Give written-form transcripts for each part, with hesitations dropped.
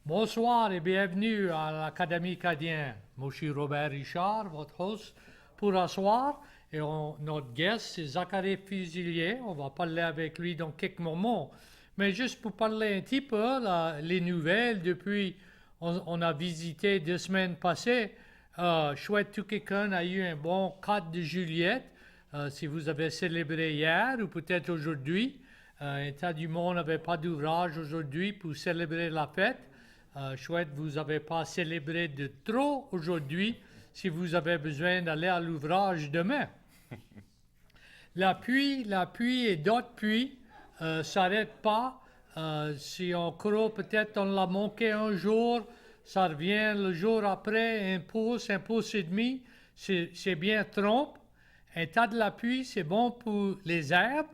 Bonsoir et bienvenue à l'Académie Acadienne. Moi, je suis Robert Richard, votre host pour ce soir. Et notre guest, c'est Zachary Fusilier. On va parler avec lui dans quelques moments. Mais juste pour parler un petit peu, les nouvelles, depuis on a visité 2 semaines passées. Chouette, tout quelqu'un a eu un bon 4 de Juliette. Si vous avez célébré hier ou peut-être aujourd'hui. Un tas du monde n'avait pas d'ouvrage aujourd'hui pour célébrer la fête. Chouette, vous n'avez pas célébré de trop aujourd'hui si vous avez besoin d'aller à l'ouvrage demain. La pluie et d'autres pluies ne s'arrêtent pas. Si on croit peut-être on l'a manqué un jour, ça revient le jour après, un pouce et demi, c'est bien trompe. Un tas de la pluie, c'est bon pour les herbes,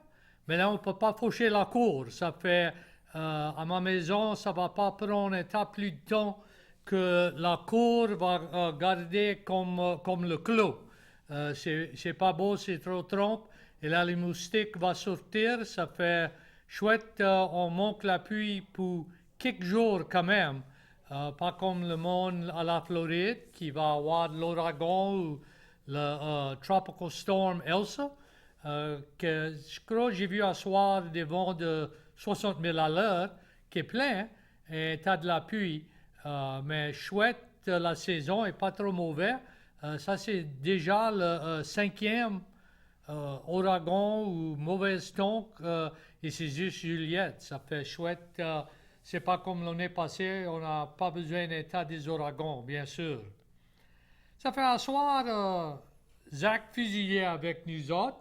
mais là, on ne peut pas faucher la cour. Ça fait, à ma maison, ça ne va pas prendre un tas plus de temps que la cour va garder comme le clos. C'est pas beau, c'est trop trompe. Et là, les moustiques vont sortir. Ça fait chouette, on manque la pluie pour quelques jours quand même. Pas comme le monde à la Floride qui va avoir l'ouragan ou le Tropical Storm Elsa. Que je crois que j'ai vu un soir des vents de 60 000 à l'heure qui est plein et tas de la pluie. Mais chouette, la saison est pas trop mauvaise. Ça, c'est déjà le cinquième ouragan ou mauvaise temps et c'est juste Juliette. Ça fait chouette. C'est pas comme l'année passée, on n'a pas besoin d'un tas des ouragans, bien sûr. Ça fait un soir, Zach Fusilier avec nous autres.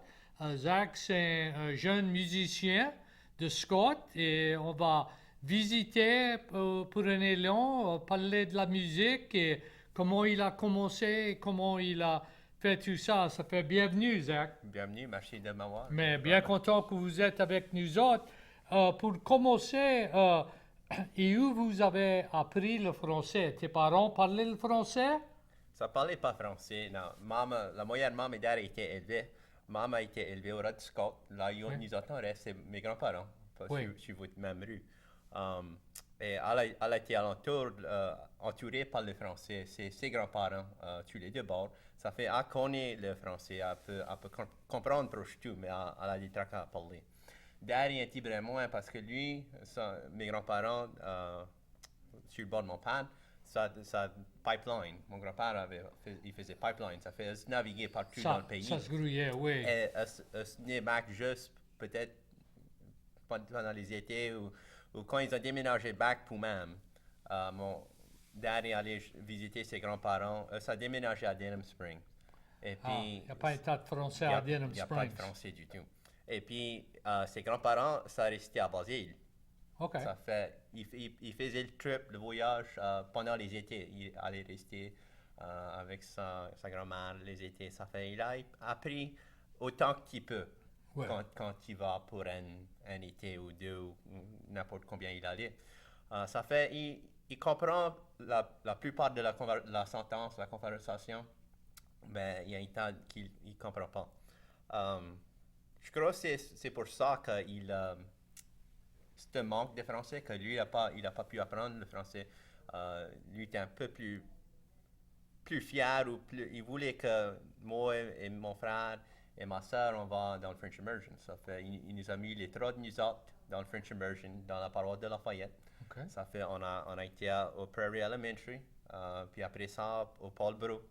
Zach, c'est un jeune musicien de Scott et on va visiter pour un élan, parler de la musique et comment il a commencé, comment il a fait tout ça. Ça fait bienvenue, Zach. Bienvenue, merci de m'avoir. Mais bien content que vous êtes avec nous autres. Pour commencer, et où vous avez appris le français? Tes parents parlaient le français? Ça parlait pas français, non. La moyenne maman et dad étaient élevés. Maman a été élevée au Red Scott. Là, Oui. nous autres, c'est mes grands-parents, parce que Oui. je suis votre même rue. Et elle a été entourée par le français. C'est ses grands-parents, tous les deux bords. Ça fait qu'elle connaît le français, elle peut comprendre proche tout, mais elle a des trucs à parler. Daddy un petit peu moins parce que lui, mes grands-parents, sur le bord de mon père, ça pipeline. Mon grand-père il faisait pipeline. Ça fait naviguer partout dans le pays. Ça se grouillait, oui. Et venir back juste peut-être pendant les étés ou quand ils ont déménagé back pour même. Mon daddy allait visiter ses grands-parents. Ça a déménagé à Denham Springs. Et puis, Il n'y a pas un tas de français à Denham il n'y a pas de Springs. français du tout. Et puis, ses grands-parents, ça restait à Basile. OK. Ça fait, il faisait le trip, le voyage pendant les étés. Il allait rester avec sa grand-mère les étés. Ça fait, il a appris autant qu'il peut Ouais. quand il va pour un été ou deux ou n'importe combien il allait. Ça fait, il comprend la plupart de la sentence, la conversation, mais il y a un temps qu'il ne comprend pas. Je crois que c'est pour ça qu'il c'est un manque de français que lui, il n'a pas pu apprendre le français. Lui était un peu plus fier il voulait que moi et mon frère et ma soeur, on va dans le French Immersion. Ça fait, il nous a mis les trois de nous autres dans le French Immersion, dans la paroisse de Lafayette. OK. Ça fait, on a été au Prairie Elementary, puis après ça, au Paul Bro.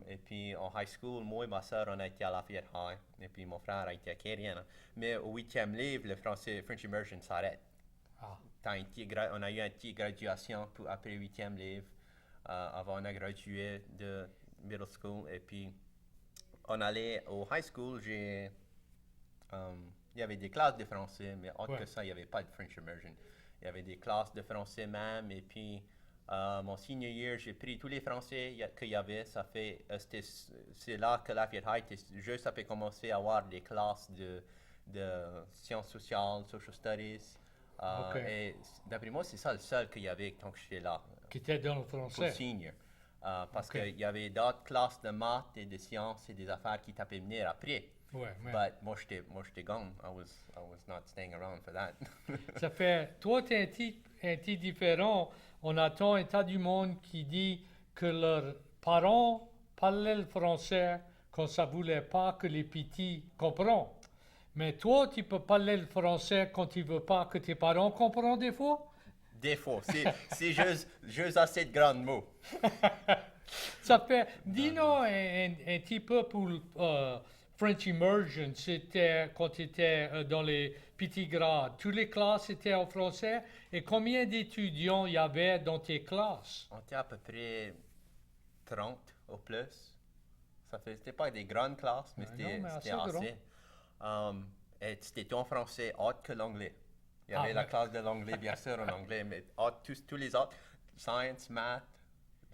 Et puis en high school, moi et ma soeur, on a été à Lafayette High. Et puis mon frère a été à Kérienne. Mais au 8e livre, le français French Immersion s'arrête. Ah. On a eu une petite graduation après le 8e livre. Avant on a gradué de middle school. Et puis on allait au high school. Il y avait des classes de français, mais autre que ça, il n'y avait pas de French Immersion. Il y avait des classes de français même. Et puis mon senior year, j'ai pris tous les français qu'il y avait. Ça fait, c'est là que Lafayette High était juste après commencer à avoir des classes de sciences sociales, social studies. OK. Et d'après moi, c'est ça le seul qu'il y avait quand j'étais là, Qui était dans le pour français. senior. Parce OK. qu'il y avait d'autres classes de maths et de sciences et des affaires qui t'appelaient venir après. Ouais, mais But moi, j'étais gone. I was not staying around for that. ça fait, toi, tu es un petit différent. on attend un tas du monde qui dit que leurs parents parlaient le français quand ça voulait pas que les petits comprennent. Mais toi, tu peux parler le français quand tu veux pas que tes parents comprennent des fois? Des fois, c'est juste assez de grands mots. Ça fait, dis-nous un petit peu pour French Immersion, c'était quand tu étais dans les petits grades. Toutes les classes étaient en français et combien d'étudiants il y avait dans tes classes? On était à peu près 30 au plus. C'était pas des grandes classes, mais Non, c'était mais c'était assez grand. assez. Et c'était tout en français, autre que l'anglais. Il y Ah, avait la ouais. classe de l'anglais, bien sûr, en anglais, mais tous les autres, science, maths,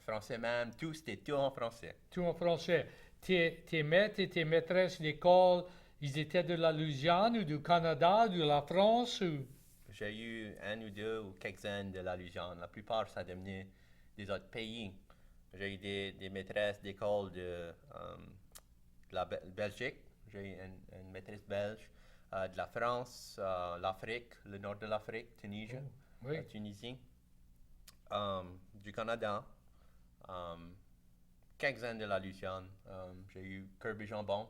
français même, tout, c'était tout en français. Tout en français. Tes maîtres et tes maîtresses d'école, ils étaient de la Louisiane ou du Canada, de la France ou... J'ai eu un ou deux ou quelques-uns de la Louisiane. La plupart, ça devenait des autres pays. J'ai eu des maîtresses d'école de la Belgique. J'ai eu une maîtresse belge, de la France, l'Afrique, le nord de l'Afrique, Tunisie, Oui. Tunisie, du Canada, quelques-uns de la Louisiane. J'ai eu Kirby Jambon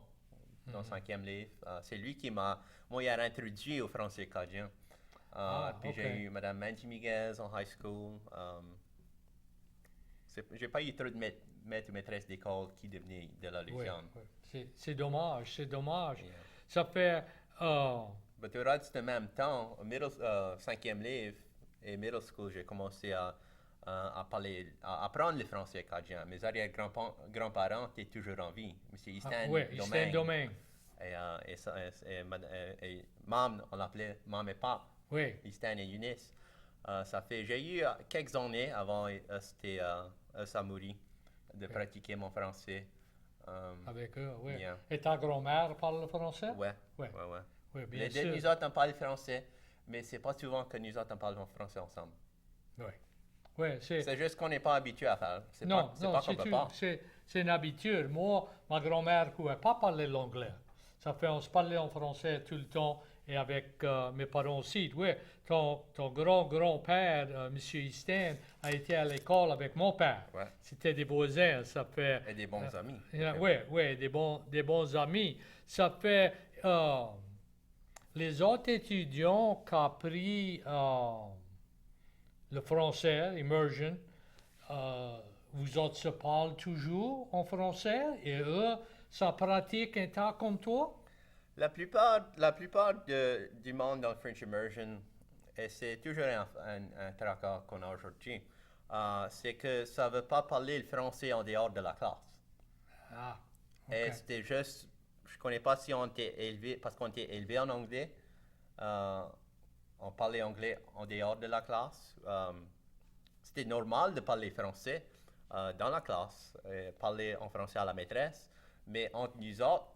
dans le cinquième livre. C'est lui qui m'a introduit au français acadien. Puis ok. j'ai eu Madame Mandy Miguez en high school. J'ai pas eu trop de maîtres ou maîtresses d'école qui devenaient de la Oui, Louisiane. oui. C'est dommage, c'est dommage. Yeah. Ça fait... Mais au reste de même temps, au cinquième livre et middle school, j'ai commencé à apprendre le français acadien. Mes arrière-grands-parents étaient toujours en vie. Monsieur Easton oui, c'est un domaine. Et Mam, on l'appelait Mam et Pap, Oui, Easton et Eunice. J'ai eu quelques années avant ça mourir de pratiquer mon français. avec eux, oui. Yeah. Et ta grand-mère parle le français? Ouais, Oui, ouais, ouais. oui, bien sûr. Nous autres, on parle français, mais c'est pas souvent que nous autres, on parle français ensemble. Oui, oui, C'est juste qu'on n'est pas habitué à faire. C'est Non, pas, c'est non, pas qu'on peut pas. c'est une habitude. Moi, ma grand-mère ne pouvait pas parler l'anglais. Ça fait, on se parlait en français tout le temps et avec mes parents aussi. Oui, ton grand-père, M. Easton, a été à l'école avec mon père. Ouais. C'était des voisins, ça fait... Et des bons amis. Oui, oui, des bons amis. Ça fait... les autres étudiants qui ont pris le français, immersion, vous autres se parlent toujours en français et eux, ça pratique un tas comme toi? La plupart du monde dans le French Immersion, et c'est toujours un tracas qu'on a aujourd'hui, c'est que ça ne veut pas parler le français en dehors de la classe. Ah, Et ok. c'était juste, je ne connais pas si on était élevé, parce qu'on était élevé en anglais, on parlait anglais en dehors de la classe. C'était normal de parler français dans la classe, et parler en français à la maîtresse, mais entre nous autres,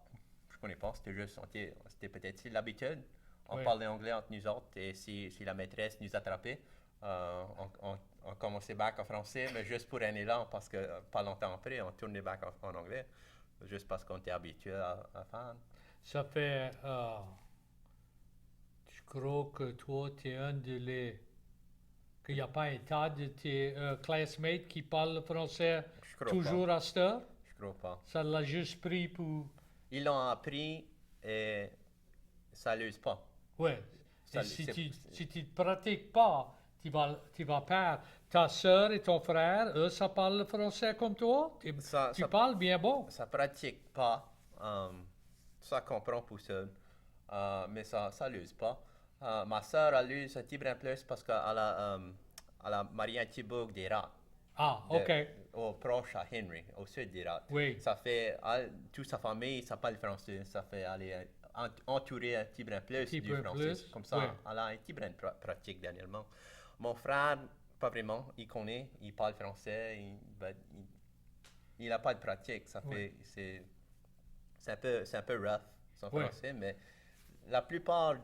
je ne connais pas, c'était peut-être l'habitude. On Oui. parlait anglais entre nous autres, et si la maîtresse nous attrapait, on commençait back en français, mais juste pour un élan, parce que pas longtemps après, on tournait back en anglais, juste parce qu'on était habitué à faire. Ça fait, je crois que toi, tu es un de les... qu'il n'y a pas un tas de tes classmates qui parlent le français Je crois toujours à cette heure. Je crois pas. Ça l'a juste pris pour... Ils l'ont appris et ça l'use pas. Ouais. Ça, Et si c'est- tu ne pratiques pas, tu vas perdre. Ta sœur et ton frère, eux, ça parle le français comme toi? Tu Ça- ça- parles bien bon. Ça pratique pas. Ça comprend pour seul. Mais ça l'use pas. Ma soeur a l'use un petit brin plus parce elle a marié un petit bouc d'Irak. Ah, ok. Proche à Henry, au sud d'Irak. Oui. Ça fait, toute sa famille, ça parle français. Ça fait aller entourer un petit brin plus Petit du peu français. plus, Comme ça, oui. elle a un petit brin de pratique dernièrement. Mon frère, pas vraiment. Il connaît, il parle français. Il n'a pas de pratique. Ça fait, c'est un peu rough, son Oui. français, mais la plupart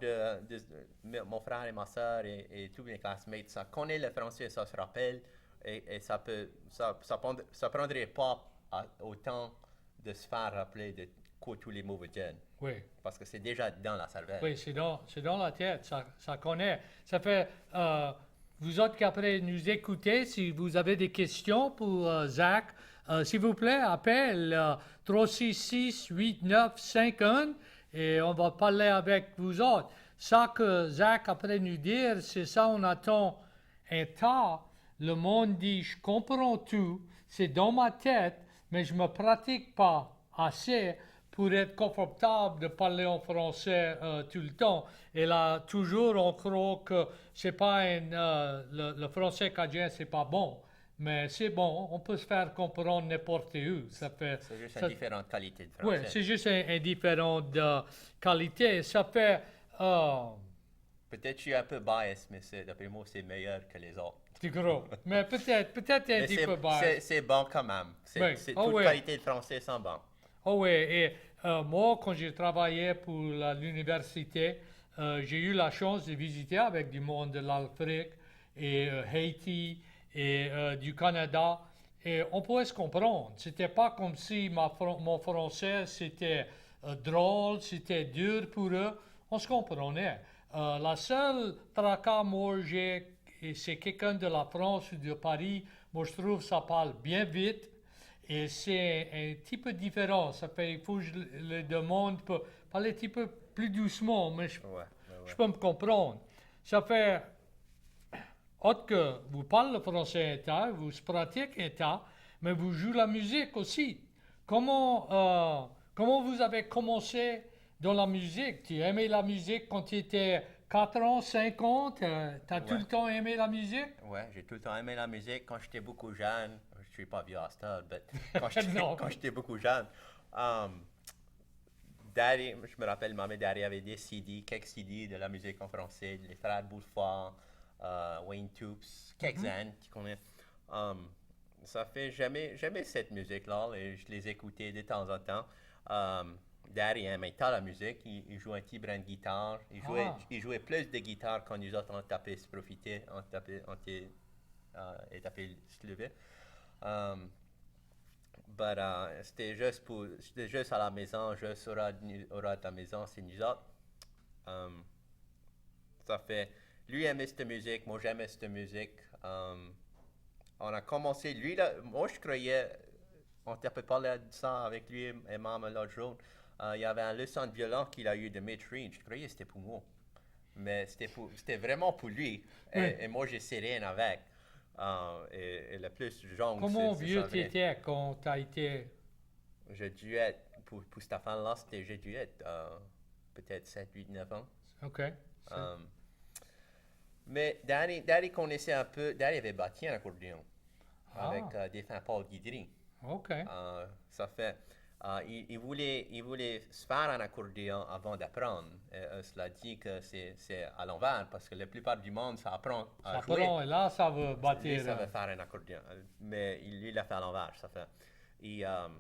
mon frère et ma soeur et tous mes classmates, ça connaît le français, ça se rappelle, et ça prendrait pas autant de se faire rappeler de quoi tous les mots viennent, Oui. parce que c'est déjà dans la cervelle. Oui, c'est dans la tête, ça connaît. Ça fait, vous autres qui après nous écoutez, si vous avez des questions pour Zach, s'il vous plaît, appelle 366-8951 et on va parler avec vous autres. Ça que Zach après nous dire, c'est ça, on attend un temps. Le monde dit, je comprends tout, c'est dans ma tête, mais je me pratique pas assez pour être confortable de parler en français tout le temps. Et là, toujours, on croit que c'est pas le français acadien, c'est pas bon. Mais c'est bon, on peut se faire comprendre n'importe où. C'est juste une différente qualité de Oui, français. c'est juste un différent de qualité. Ça fait... Peut-être que je suis un peu biased, mais d'après moi, c'est meilleur que les autres. du gros. Mais peut-être un Mais petit peu bas. c'est bon quand même. Oui. Toute Oui. qualité de français sont bon. Oh oui, et moi, quand j'ai travaillé pour l'université, j'ai eu la chance de visiter avec du monde de l'Afrique et Haïti et du Canada. Et on pouvait se comprendre. C'était pas comme si mon français c'était drôle, c'était dur pour eux. On se comprenait. La seule tracas, moi, c'est quelqu'un de la France ou de Paris. Moi, je trouve que ça parle bien vite. Et c'est un petit peu différent. Ça fait, il faut que je le demande pour parler un petit peu plus doucement, mais je peux me comprendre. Ça fait, autre que vous parlez le français état, vous pratiquez état, mais vous jouez la musique aussi. Comment vous avez commencé dans la musique? Tu aimais la musique quand tu étais 4 ans, 5 ans? Tu as tout le temps aimé la musique? Ouais, j'ai tout le temps aimé la musique. Quand j'étais beaucoup jeune, je suis pas vieux à ce stade, mais Non. quand j'étais beaucoup jeune, Daddy, je me rappelle, maman et Daddy avaient des CD, quelques CD de la musique en français, les frères Bouffard, Wayne Toups, quelques-uns, tu connais. Ça fait, j'aimais cette musique-là et je les écoutais de temps en temps. Daddy aimait tant la musique, il jouait un petit brin de guitare, il jouait plus de guitare quand nous autres on tapait se profiter, et tapait se lever. C'était juste à la maison, juste au ras de la maison, c'est nous autres. Ça fait, lui aimait cette musique, moi j'aimais cette musique. On a commencé, lui là, moi je croyais, on t'a pas parlé de ça avec lui et maman l'autre jour. Il y avait un leçon de violon qu'il a eu de Mitch-Reed, je croyais que c'était pour moi. Mais c'était vraiment pour lui. Et moi j'ai serré rien avec. Et le plus genre. Comment vieux tu étais quand tu as été? J'ai dû être, pour cette affaire-là, j'ai dû être peut-être 7, 8, 9 ans. OK. Mais Daddy connaissait un peu, Daddy avait bâti un accordéon avec des fins Paul Guidry. OK. Ça fait, il voulait se faire un accordéon avant d'apprendre. Cela dit que c'est à l'envers parce que la plupart du monde, ça apprend à jouer. Et là, ça veut bâtir. Ça veut faire un accordéon. Mais lui, il l'a fait à l'envers. Ça fait, il a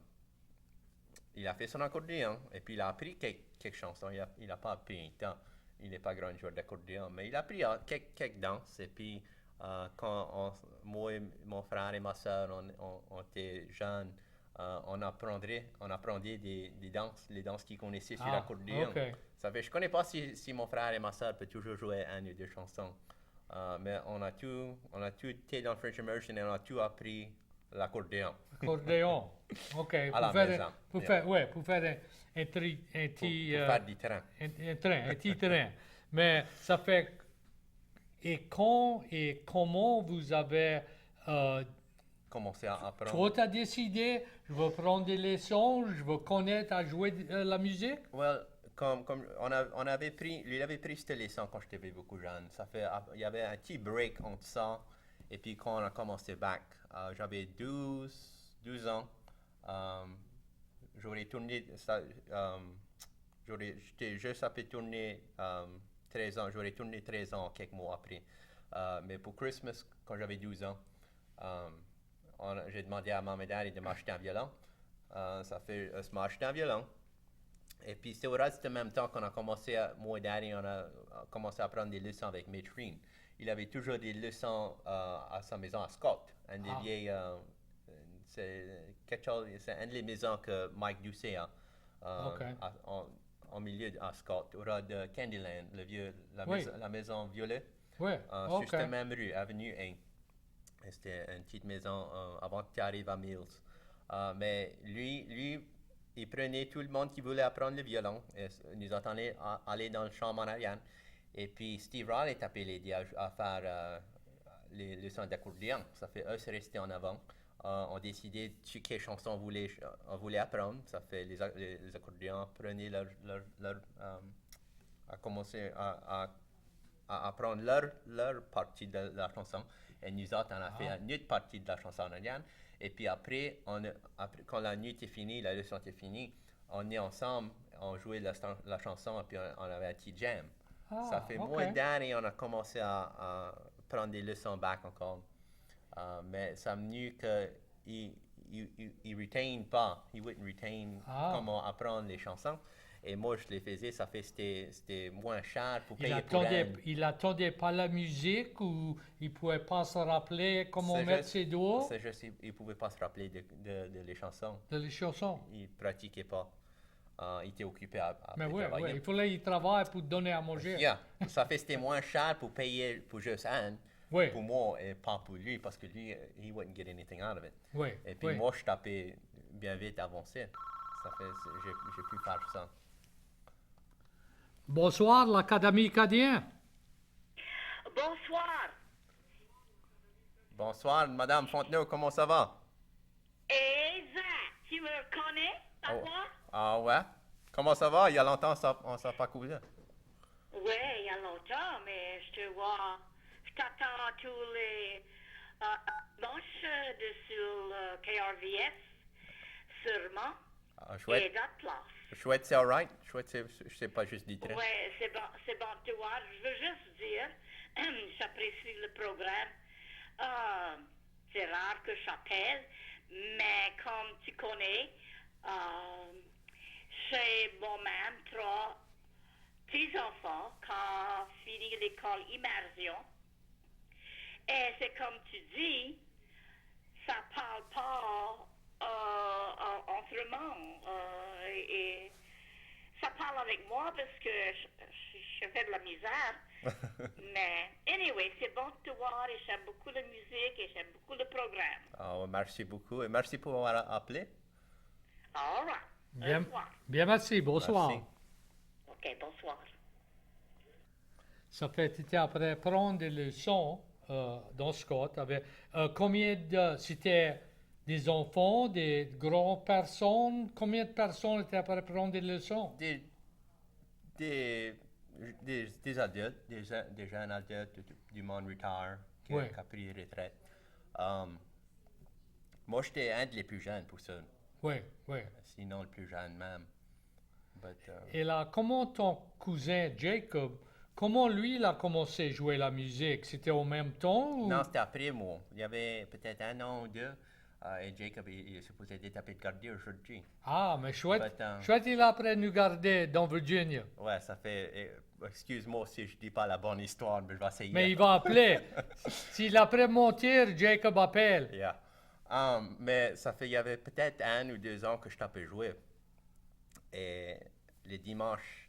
fait son accordéon et puis il a appris quelques chansons. Il n'a pas appris un temps. Il n'est pas grand joueur d'accordéon, mais il a appris quelques danses. Et puis, quand moi, mon frère et ma soeur, on était jeunes, on apprenait des danses, les danses qu'ils connaissaient sur l'accordéon. Okay. Ça fait, je ne connais pas si mon frère et ma soeur peuvent toujours jouer un ou deux chansons. Mais on a tout été dans French Immersion et on a tout appris l'accordéon. Accordéon. OK. À la maison. Pour faire un faire du train. Un petit train. Mais ça fait... Et quand et comment vous avez... commencé à apprendre? Toi, tu as décidé, je veux prendre des leçons, je veux connaître à jouer la musique? Well, comme on avait pris, lui il avait pris cette leçon quand j'étais beaucoup jeune. Ça fait, il y avait un petit break entre ça et puis quand on a commencé back, j'avais 12 ans. J'aurais tourné, j'étais juste après tourner 13 ans, j'aurais tourné 13 ans quelques mois après. Mais pour Christmas, quand j'avais 12 ans, j'ai demandé à maman et daddy de m'acheter un violon. Ça fait, m'acheter un violon. Et puis c'est au reste de même temps qu'on a commencé, moi et Daddy, on a commencé à prendre des leçons avec Mitch Reed. Il avait toujours des leçons à sa maison à Scott, une des vieilles, c'est une des maisons que Mike Doucet a, en milieu à Scott, au ras de Candyland, la maison violet. Oui, Sur OK. cette même rue, Avenue 1. Et c'était une petite maison avant que tu arrives à Mills. Mais lui, il prenait tout le monde qui voulait apprendre le violon et nous entendait aller dans le champ en arrière. Et puis Steve Rall est appelé à faire les leçons d'accordéon. Ça fait eux, c'est resté en avant. On décidait quelle chanson on voulait apprendre. Ça fait les accordéons prenaient à commencer à apprendre leur partie de la chanson. Et nous autres, on a fait une autre partie de la chanson en indienne. Et puis après, quand la nuit était finie, la leçon était finie, on est ensemble, on jouait la chanson et puis on avait un petit jam. Ça fait OK. moins d'années, on a commencé à prendre des leçons back encore. Mais ça m'a venu qu'il retain pas, il wouldn't retain comment apprendre les chansons. Et moi, je les faisais, c'était moins cher pour payer pour elle. Il attendait pas la musique ou il pouvait pas se rappeler comment C'est mettre juste- ses doigts C'est juste, il ne pouvait pas se rappeler de les chansons. de les chansons. Il pratiquait pas. Il était occupé à Mais oui, travailler. il fallait y travailler pour te donner à manger. Yeah. Ça fait c'était moins cher pour payer pour juste Anne, Oui. pour moi et pas pour lui, parce que lui, he wouldn't get anything out of it. Oui, Et puis oui. moi, je tapais bien vite avancé. J'ai pu faire ça. Bonsoir, l'Académie acadienne. Bonsoir. Bonsoir, Madame Fontenot, comment ça va? Exact. Tu me reconnais, papa? Ah ouais? Comment ça va? Il y a longtemps, on s'est pas causé. Oui, il y a longtemps, mais je te vois. Je t'attends tous les dimanches sur le KRVS, sûrement. Ah, Et chouette. d'autres places. Chouette, c'est alright. Chouette, c'est pas juste du train. Oui, c'est bon de te voir. Je veux juste dire, j'apprécie le programme. C'est rare que j'appelle, mais comme tu connais, j'ai moi-même 3 petits-enfants qui ont fini l'école immersion. Et c'est comme tu dis, ça parle pas autrement. Et ça parle avec moi parce que je fais de la misère. Mais, anyway, c'est bon de te voir et j'aime beaucoup la musique et j'aime beaucoup le programme. Ah, merci beaucoup et merci pour m'avoir appelé. All right. Bien, Bonsoir. bien merci, bonsoir. Merci. OK, bonsoir. Ça fait, tu étais après prendre des leçons dans Scott. Combien de, c'était des enfants, des grandes personnes? Combien de personnes étaient après prendre des leçons? Des adultes, des jeunes adultes, du monde retard qui Oui. a pris retraite. Moi, j'étais un des plus jeunes pour ça. Oui, oui. Sinon, le plus jeune même. But, Et là, comment ton cousin Jacob, comment lui, il a commencé à jouer la musique? C'était au même temps ou? non, c'était après moi. Il y avait peut-être un an ou deux. Et Jacob, il est supposé être tapé de garder aujourd'hui. Ah, mais chouette, But, chouette, il a après nous garder dans Virginia. Ouais, ça fait. Excuse-moi si je dis pas la bonne histoire, mais je vais essayer. Mais il va appeler. S'il après mentir, Jacob appelle. Yeah. Mais ça fait, il y avait peut-être 1 ou 2 ans que je tapais jouer. Et les dimanches,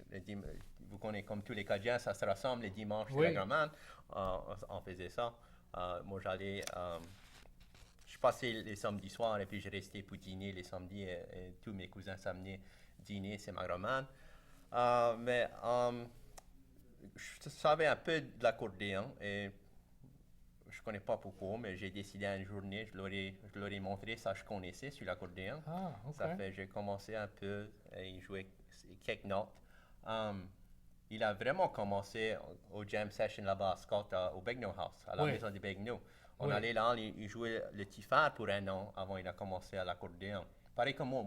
vous connaissez comme tous les Cadiens, ça se rassemble les dimanches Oui. de la grand-mère. On faisait ça. Moi, j'allais. Je passais les samedis soirs et puis je restais pour dîner les samedis et tous mes cousins s'amenaient dîner, c'est ma grand-mère. Mais je savais un peu de l'accordéon et je ne connais pas pourquoi, mais j'ai décidé une journée, je leur ai montré ça, je connaissais sur l'accordéon. Ah, ok. Ça fait, j'ai commencé un peu et jouer quelques notes. Il a vraiment commencé au jam session là-bas à Scott, au Begno House, à la Oui. maison de Begno. On Oui. allait là, il jouait le tifar pour 1 an avant il a commencé à l'accordéon. Pareil comme moi,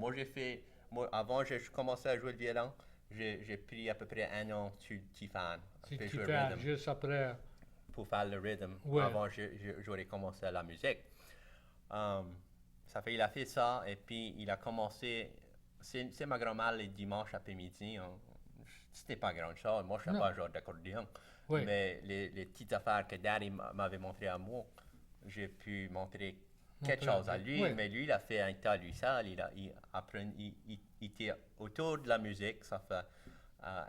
avant j'ai commencé à jouer le violon, j'ai pris à peu près 1 an sur le tifar. Si Puis tu jouer fais rhythm juste après. pour faire le rhythm. Ouais. Avant, j'aurais commencé à la musique. Ça fait, il a fait ça et puis il a commencé. C'est ma grand-mère les dimanches après-midi. C'était pas grand chose. Moi, je ne Non. sais pas genre d'accordéon. Oui. Mais les petites affaires que Daddy m'avait montré à moi, j'ai pu montrer quelque Montrer, chose à lui. oui. Mais lui, il a fait un tas lui seul. Il était autour de la musique. Ça fait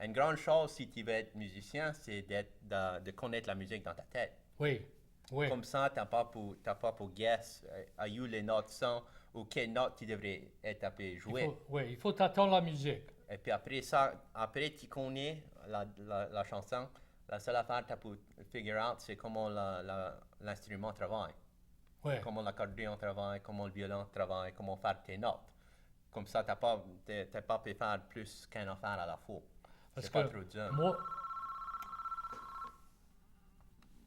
Une grande chose si tu veux être musicien, c'est de connaître la musique dans ta tête. Oui, oui. Comme ça, tu n'as pas pour guess à où les notes sont ou quelles notes tu devrais être appelé jouer. Il faut attendre la musique. Et puis après ça, après tu connais la chanson, la seule affaire que tu as pour figure out, c'est comment l'instrument travaille. Oui. Comment l'accordéon travaille, comment le violon travaille, comment faire tes notes. Comme ça, tu n'as pas pu faire plus qu'une affaire à la fois. Parce C'est pas que trop dur. moi...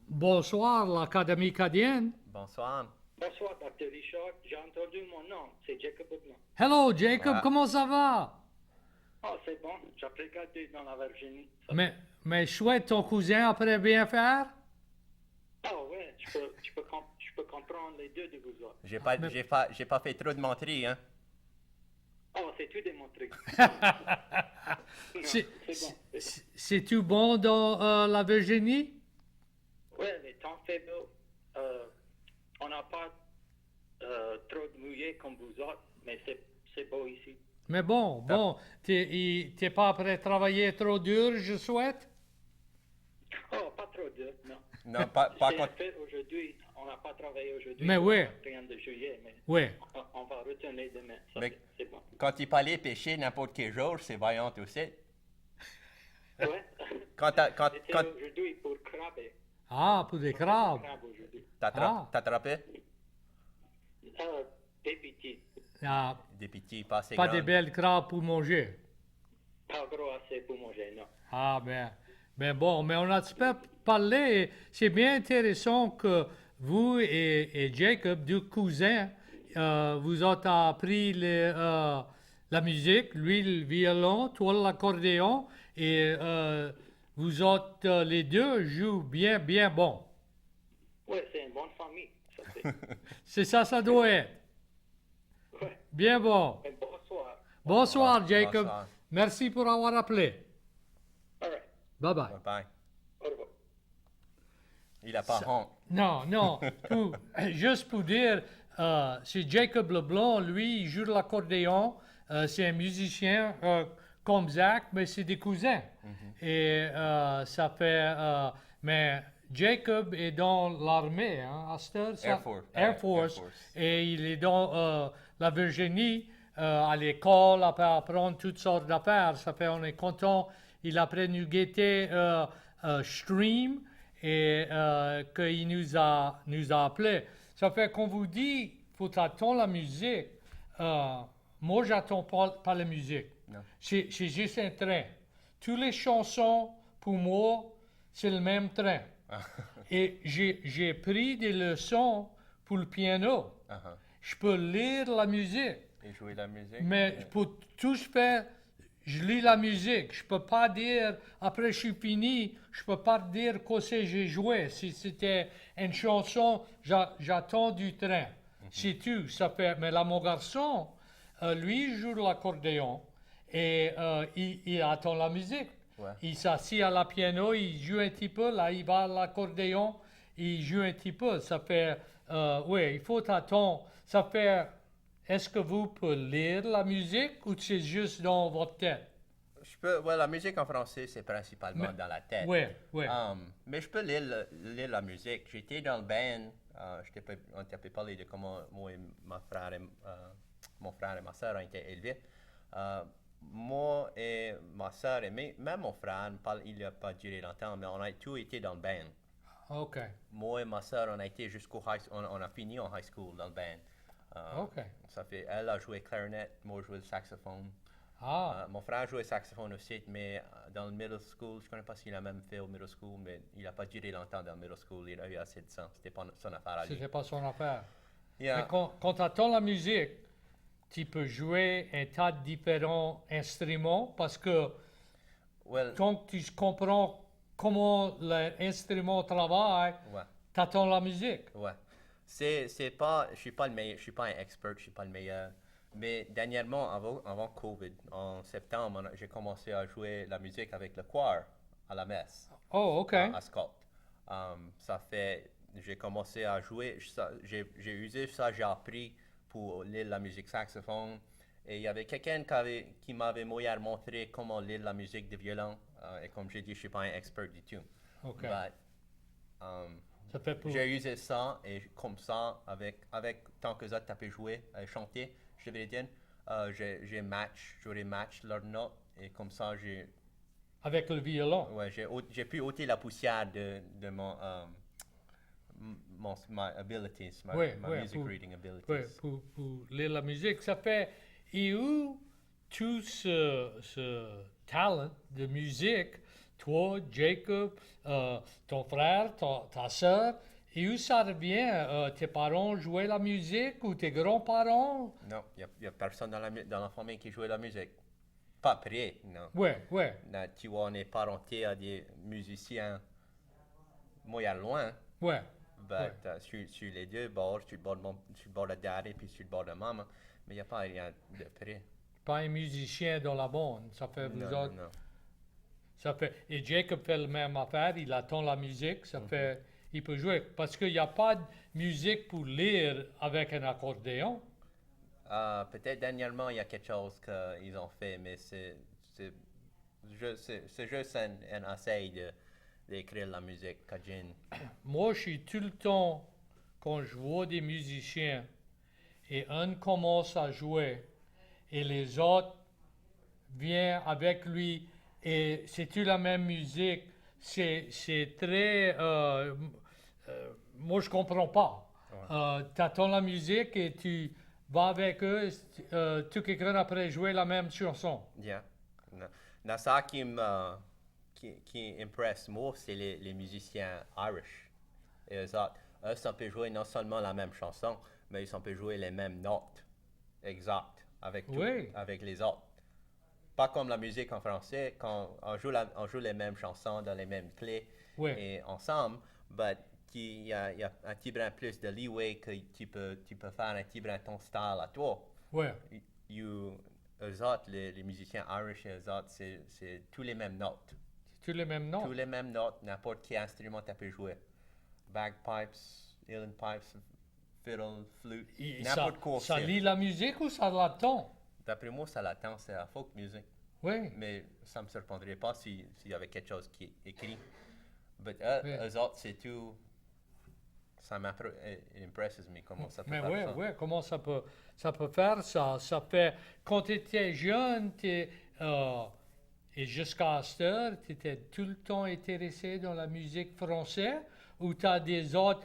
Bonsoir, l'Académie acadienne. Bonsoir. Bonsoir, Dr. Richard. J'ai entendu mon nom. C'est Jacob Leblanc. Hello, Jacob, Ah. comment ça va? Ah, c'est bon. J'ai regardé dans la Virginie. Ça- Mais chouette, ton cousin après bien faire? Ah ouais, je peux comprendre les deux de vous autres. J'ai pas fait trop de menterie, hein. Ah, c'est tout démontré. Non, C'est c'est bon. c'est tout bon dans la Virginie? Ouais, les temps fait beau. On n'a pas trop de mouillé comme vous autres, mais c'est beau ici. Mais bon, t'es pas après travailler trop dur, je souhaite? Oh, pas trop dur, non. Non, pas C'est quand... fait aujourd'hui. On n'a pas travaillé aujourd'hui. Mais oui. Rien de juillet, mais Oui. on va retourner demain. Ça, Mais- c'est bon. Quand tu peux aller pêcher n'importe quel jour, c'est vaillant aussi. Ouais. Quand C'était aujourd'hui pour craber. Ah, pour des crabes. Crabe aujourd'hui. Ah. t'attrapais Des petits. Ah, des petits, pas assez pas grands. des belles crabes pour manger. Pas gros assez pour manger, non. Ah, ben bon, mais on a pas parlé. C'est bien intéressant que vous et Jacob, deux cousins, vous avez appris la musique, lui le violon, toi l'accordéon, et vous autres, les deux, jouent bien bon. Ouais, c'est une bonne famille. Ça, C'est ça, ça doit être. ouais. Bien bon. Mais bonsoir. Bonsoir, Jacob. Bonsoir. Merci pour avoir appelé. All right. Bye bye. Bye. Au revoir. Il a pas honte. Non. Juste pour dire, c'est Jacob Leblanc, lui, il joue de l'accordéon. C'est un musicien comme Zach, mais c'est des cousins. Et ça fait... mais Jacob est dans l'armée, hein, à cette heure, ça- Air Force. Air Force. Air Force. Et il est dans la Virginie, à l'école, à apprendre toutes sortes d'affaires. Ça fait, on est content. Il a pris nous guetter Stream et qu'il nous a appelé. Ça fait qu'on vous dit, faut attendre la musique. Moi, j'attends pas la musique. Non. C'est juste un train. Toutes les chansons, pour moi, c'est le même train. Et j'ai pris des leçons pour le piano. Uh-huh. Je peux lire la musique, Et jouer la musique. mais pour tout faire, je lis la musique. Je peux pas dire, après je suis fini, je peux pas dire quoi c'est j'ai joué. Si c'était une chanson, j'attends du train. C'est tout. Ça fait, mais là, mon garçon, lui, il joue de l'accordéon et il attend la musique. Ouais. Il s'assied à la piano, il joue un petit peu, là, il va à l'accordéon, il joue un petit peu. Ça fait, oui, il faut attendre. Ça fait, est-ce que vous pouvez lire la musique ou c'est juste dans votre tête? La musique en français, c'est principalement Mais- dans la tête. Oui, oui. Mais je peux lire la musique. J'étais dans le band. On t'a parlé de comment moi et mon frère et ma soeur ont été élevés. Moi et ma soeur et même mon frère, il n'a pas duré longtemps, mais on a tous été dans le band. OK. Moi et ma soeur, on a été jusqu'au on a fini en high school dans le band. OK. Ça fait, elle a joué clarinette, moi je jouais le saxophone. Ah, Mon frère jouait saxophone aussi, mais dans le middle school, je ne connais pas s'il a même fait au middle school, mais il n'a pas duré longtemps dans le middle school. Il a eu assez de temps. C'était pas son affaire à lui. c'était pas son affaire. Yeah. Mais quand tu attends la musique, tu peux jouer un tas de différents instruments parce que Well, quand tu comprends comment l'instrument travaille, ouais, tu attends la musique. ouais. C'est pas, je suis pas le meilleur, je suis pas un expert, je suis pas le meilleur. Mais dernièrement, avant COVID, en septembre, j'ai commencé à jouer la musique avec le choir à la messe. Oh, OK. À Scott. Ça fait, j'ai commencé à jouer, j'ai usé ça, j'ai appris pour lire la musique saxophone Et il y avait quelqu'un qui m'avait montré comment lire la musique de violon. Et comme j'ai dit, je ne suis pas un expert du tout. OK. But, um, Ça fait pour... j'ai usé ça et comme ça, avec tant que ça, tu peux jouer, chanter, je vais dire, j'aurais match leurs notes et comme ça, Avec le violon. ouais, j'ai pu ôter la poussière de my abilities, Ouais, my ouais, music pour- reading abilities. Oui, pour lire la musique. Ça fait... Et où tout ce talent de musique, toi, Jacob, ton frère, ta soeur, et où ça revient? Tes parents jouaient la musique ou tes grands-parents? Non, il n'y a personne dans la famille qui jouait la musique. Pas près, non. Ouais, ouais, Là, tu vois, on est parenté à des musiciens moyen loin. ouais. But, sur les deux bords, sur le bord de daddy puis sur le bord de maman, mais il n'y a pas rien de près. Pas un musicien dans la bande. Ça fait vous Non, autres. non. Ça fait, et Jacob fait la même affaire, il attend la musique, ça fait, il peut jouer. Parce qu'il n'y a pas de musique pour lire avec un accordéon. Peut-être dernièrement, il y a quelque chose qu'ils ont fait, mais c'est juste un essai d'écrire la musique cajun. Moi, je suis tout le temps, quand je vois des musiciens, et un commence à jouer, et les autres viennent avec lui, et c'est tout la même musique, c'est très... moi, je comprends pas. Tu attends la musique et tu vas avec eux, tout quelqu'un après jouer la même chanson. Yeah. Non, ça qui impresse moi, c'est les musiciens Irish. Et eux, ça peut jouer non seulement la même chanson, mais ils peuvent jouer les mêmes notes exactes Oui. avec les autres. Pas comme la musique en français, quand on joue les mêmes chansons dans les mêmes clés Oui. et ensemble, mais il y a un petit brin plus de leeway que tu peux faire un petit brin ton style à toi. Ouais. Eux autres, les musiciens Irish, eux autres, c'est tous les mêmes notes. C'est tous les mêmes noms. Tous les mêmes notes, n'importe quel instrument tu peux jouer. Bagpipes, uilleann pipes, fiddle, flute, Et n'importe quoi. ça lit la musique ou ça l'attend? D'après moi, ça l'attend, c'est la folk music. Oui. Mais ça ne me surprendrait pas s'il y avait quelque chose qui est écrit. Mais Oui. eux autres, c'est tout. Ça m'impresses me comment ça peut Mais faire oui, ça. oui, comment ça peut faire ça? Ça fait, quand tu étais jeune, et jusqu'à cette heure, tu étais tout le temps intéressé dans la musique française ou tu as des autres,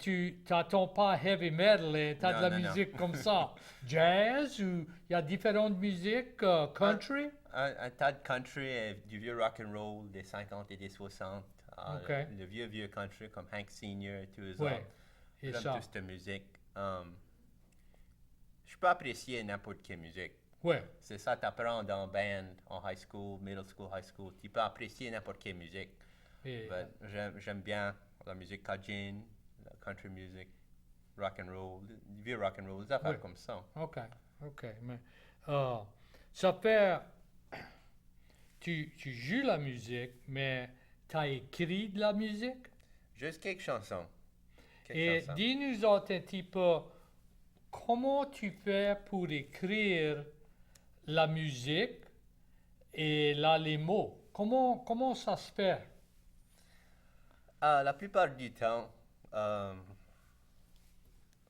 tu n'attends pas heavy metal et tu as de la Non, non. musique comme ça? Jazz ou il y a différentes musiques, country? Un tas de country et du vieux rock and roll des 50 et des 60. Ok. Le vieux country comme Hank Senior et tous les Ouais. autres. Et J'aime ça? toute cette musique. Je peux apprécier n'importe quelle musique. Ouais. C'est ça, tu apprends dans band, en high school, middle school, high school. Tu peux apprécier n'importe quelle musique. Et, But j'aime bien la musique cajun, la country music, rock and roll, du vieux rock and roll, des affaires Oui. comme ça. OK, OK. Mais, ça fait... Tu joues la musique, mais tu as écrit de la musique? Juste quelques chansons. Et dis-nous autres un petit peu, comment tu fais pour écrire la musique et là les mots? Comment ça se fait? La plupart du temps,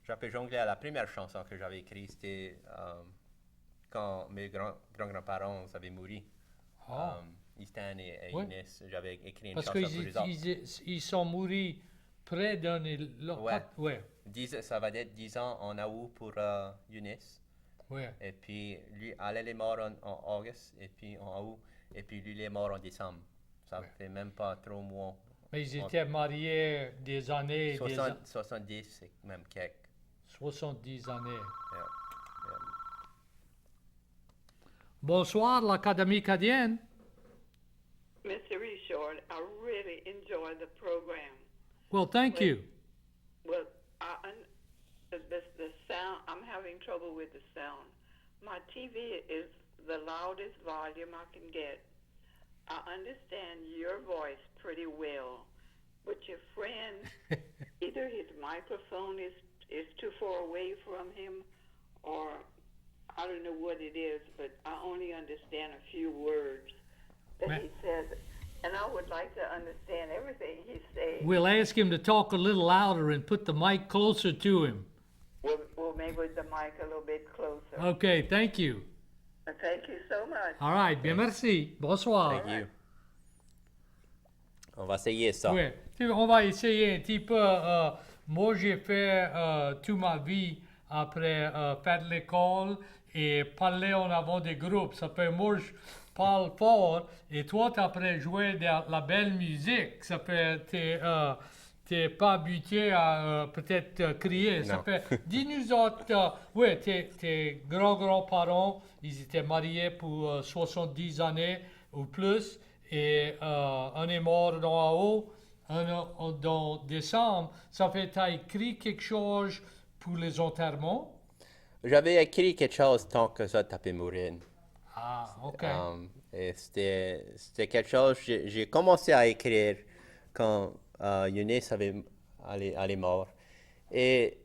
j'avais jonglé à la première chanson que j'avais écrite, c'était quand mes grands-grands-parents avaient mouru. Ah. Easton et Oui. Eunice, j'avais écrit une Parce chanson pour eux autres. qu'ils sont morts près d'un... Ouais. Ouais, Ça va être 10 ans en août pour Eunice. ouais. Et puis, lui, elle est mort en août, et puis en août, et puis lui, il est mort en décembre. Ça fait même pas 3 mois. Mais ils étaient mariés des années... 70, c'est même quelques. 70 années. Yeah. Bonsoir, l'Académie acadienne. Mr. Richard, I really enjoy the program. Well, thank you. Well, the sound, I'm having trouble with the sound. My TV is the loudest volume I can get. I understand your voice pretty well, but your friend, either his microphone is too far away from him, or I don't know what it is, but I only understand a few words that Ma- he says. And I would like to understand everything he's saying. We'll ask him to talk a little louder and put the mic closer to him. We'll maybe with the mic a little bit closer. Okay, thank you. Thank you so much. All right, bien merci. Bonsoir. Thank you. On va essayer ça. Oui, on va essayer un petit peu. Moi, j'ai fait toute ma vie après faire l'école et parler en avant des groupes. Ça fait moi, je parle fort et toi, tu après joué de la belle musique. Ça fait, t'es pas habitué à peut-être crier. Ça Non. fait, dis-nous autres, oui, tes grands-parents, ils étaient mariés pour 70 années ou plus. Et un est mort en haut, un dans décembre. Ça fait, tu as écrit quelque chose pour les enterrements? J'avais écrit quelque chose tant que ça t'a pu mourir. Ah, OK. Et c'était quelque chose, j'ai commencé à écrire quand Eunice allait mort. Et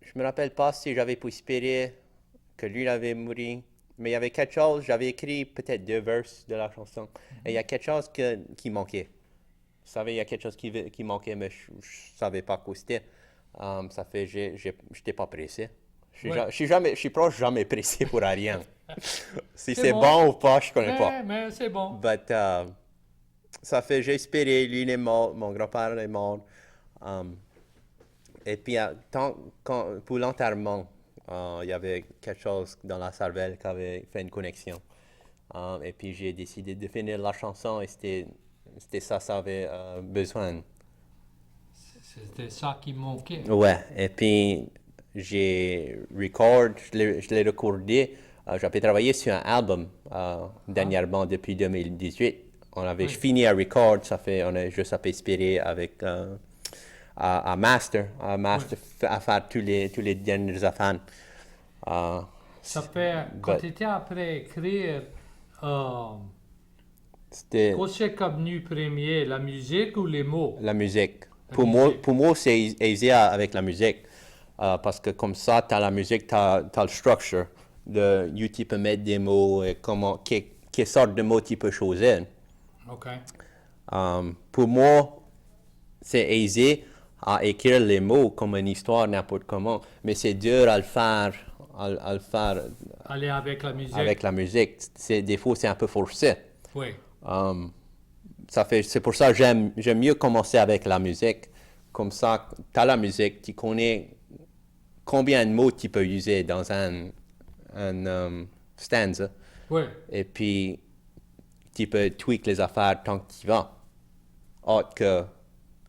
je me rappelle pas si j'avais pu espérer que lui avait mouru. Mais il y avait quelque chose, j'avais écrit peut-être 2 vers de la chanson. Et il y a quelque chose qui manquait. Vous savez, il y a quelque chose qui manquait, mais je ne savais pas quoi c'était. Ça fait, je n'étais pas pressé. Je suis proche jamais pressé pour rien. Si c'est bon ou pas, je ne connais pas. Mais c'est bon. But, ça fait, j'ai espéré, lui il est mort, mon grand-père est mort. Et puis, pour l'enterrement, il y avait quelque chose dans la cervelle qui avait fait une connexion. Et puis, j'ai décidé de finir la chanson et c'était ça avait besoin. C'était ça qui manquait. Ouais, et puis, je l'ai recordé. J'avais travaillé sur un album dernièrement depuis 2018. On avait fini à record, on a juste inspiré avec à master à faire tous les derniers affaires. Ça fait, quand tu étais après écrire, c'était qu'est-ce qui est venu premier, la musique ou les mots? la musique. musique. Pour moi, c'est aisé avec la musique. Parce que comme ça, tu as la musique, tu as le structure. Tu peux mettre des mots et quelle sorte de mots tu peux choisir. OK. Pour moi, c'est aisé à écrire les mots comme une histoire n'importe comment, mais c'est dur à le faire, Aller avec la musique. avec la musique. Des fois, c'est un peu forcé. Oui. C'est pour ça que j'aime mieux commencer avec la musique. Comme ça, tu as la musique, tu connais combien de mots tu peux utiliser dans un stanza. Oui. Et puis, tu peux tweak les affaires tant que tu vas. Autre que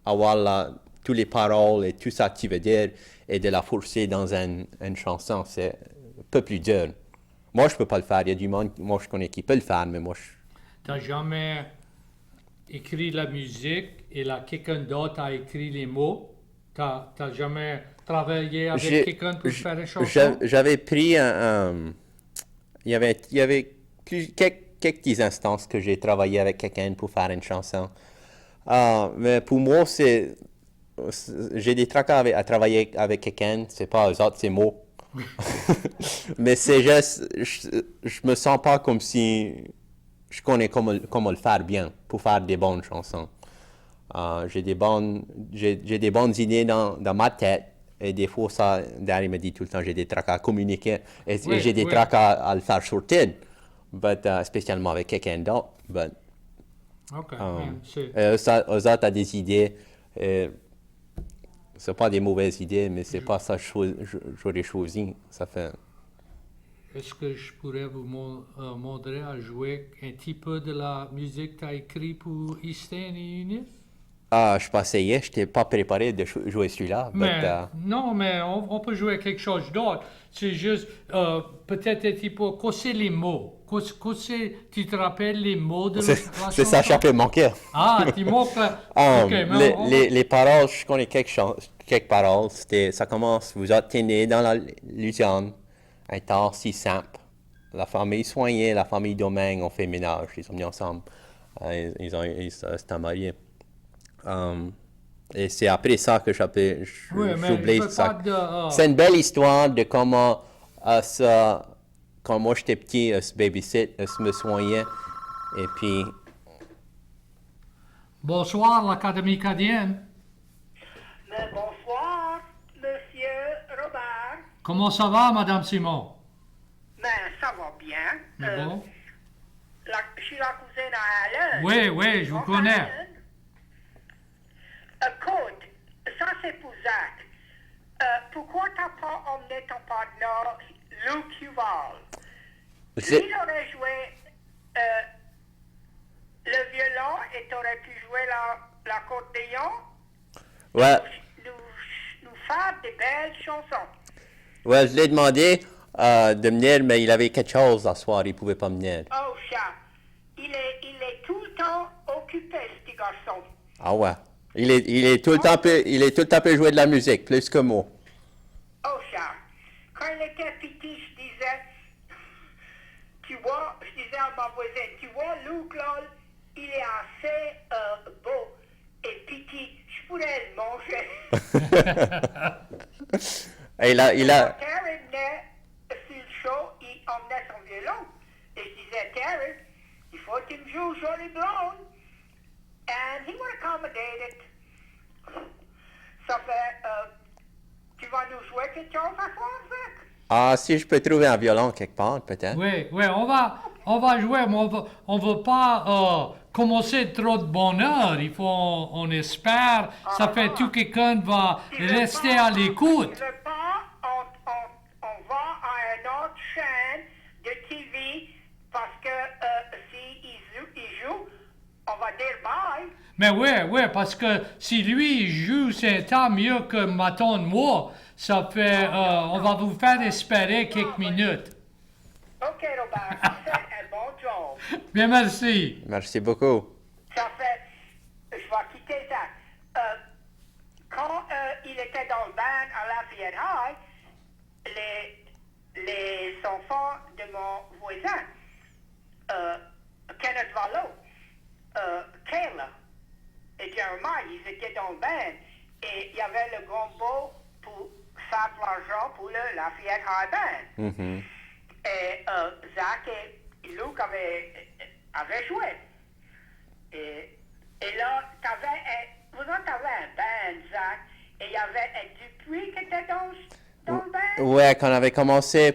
avoir toutes les paroles et tout ça que tu veux dire et de la forcer dans une chanson, c'est un peu plus dur. Moi, je peux pas le faire. Il y a du monde, moi, je connais qui peut le faire, mais moi, Tu n'as jamais écrit la musique et là, quelqu'un d'autre a écrit les mots? Tu n'as jamais travaillé avec quelqu'un pour faire une chanson? J'avais pris il y avait quelques petites instances que j'ai travaillé avec quelqu'un pour faire une chanson. Mais pour moi, j'ai des tracas à travailler avec quelqu'un, c'est pas eux autres, c'est moi. Mais c'est juste, je me sens pas comme si je connais comment le faire bien pour faire des bonnes chansons. J'ai des bonnes idées dans ma tête. Et des fois, Darry me dit tout le temps, j'ai des tracas à communiquer. Et j'ai des tracas à le faire sortir. Spécialement avec quelqu'un d'autre. OK. Eux autres ont des idées. C'est pas des mauvaises idées, mais c'est pas ça que j'aurais choisi. Ça fait... Est-ce que je pourrais vous montrer à jouer un petit peu de la musique que tu as écrite pour Easton et Eunice? Je pas essayé, je n'étais pas préparé de jouer celui-là. Non, mais on peut jouer quelque chose d'autre. C'est juste, peut-être un petit peu, qu'est-ce les mots? Tu te rappelles les mots de la chanson? C'est ça, ça peut manquer. Ah, tu manques là. Les paroles, je connais quelques paroles. Ça commence, vous êtes né dans la Louisiane, un temps si simple. La famille soignée, la famille Domingue ont fait ménage, ils sont mis ensemble. Ils s'étaient mariés. Et c'est après ça que j'oublie ça. C'est une belle histoire de comment quand moi j'étais petit, se babysit, se me soignait. Et puis, Bonsoir, l'Académie acadienne. Mais bonsoir, Monsieur Robert. Comment ça va, Madame Simon? Ben, ça va bien. Mais bon? Je suis la cousine à Alan. Oui, oui, je vous Bonjour, connais. Alan. Écoute, ça c'est pour Zach. Pourquoi t'as pas emmené ton partenaire Luke Huval? j'ai- Lui aurait joué le violon et t'aurais pu jouer l'accordéon. ouais, Nous faire des belles chansons. ouais, je l'ai demandé de venir, mais il avait quelque chose à soir, il pouvait pas venir. Oh, chat. Il est tout le temps occupé, ce petit garçon. Ah ouais. Il est tout le temps peut jouer de la musique, plus que moi. Oh, chat. Quand il était petit, je disais, tu vois, je disais à ma voisine, tu vois, Luke, là, il est assez beau et petit. Je pourrais le manger. Et il a, Terry venait sur le show, il emmenait son violon. Et je disais, Terry, il faut que tu me joues Jolie Blonde. And he would accommodate it. Ça fait, tu vas nous jouer quelque chose à soir, Zach? ah, si je peux trouver un violon quelque part, peut-être. Oui, oui, on va jouer, mais on veut pas commencer trop de bonne heure. Il faut, on espère, ça fait tout quelqu'un va Tu veux rester pas- à l'écoute. Tu veux pas, on va à une autre chaîne de TV parce que s'il joue, on va dire bye. Mais oui, parce que si lui joue, c'est tant mieux que Maton moi. Ça fait, on va vous faire espérer quelques minutes. OK, Robert, ça fait un bon job. Bien, merci. Merci beaucoup. Ça fait, je vais quitter ça. Quand il était dans le band à Lafayette High, les enfants de mon voisin, Kenneth Vallo, Kayla et Jeremiah, ils étaient dans le band et il y avait le gombo pour faire de l'argent pour le Lafayette High Band. Mhm. Et Zach et Luke avaient joué. Et là, vous autres avez un band, Zach, et il y avait un Dupuis qui était dans le band. Ouais, quand on avait commencé,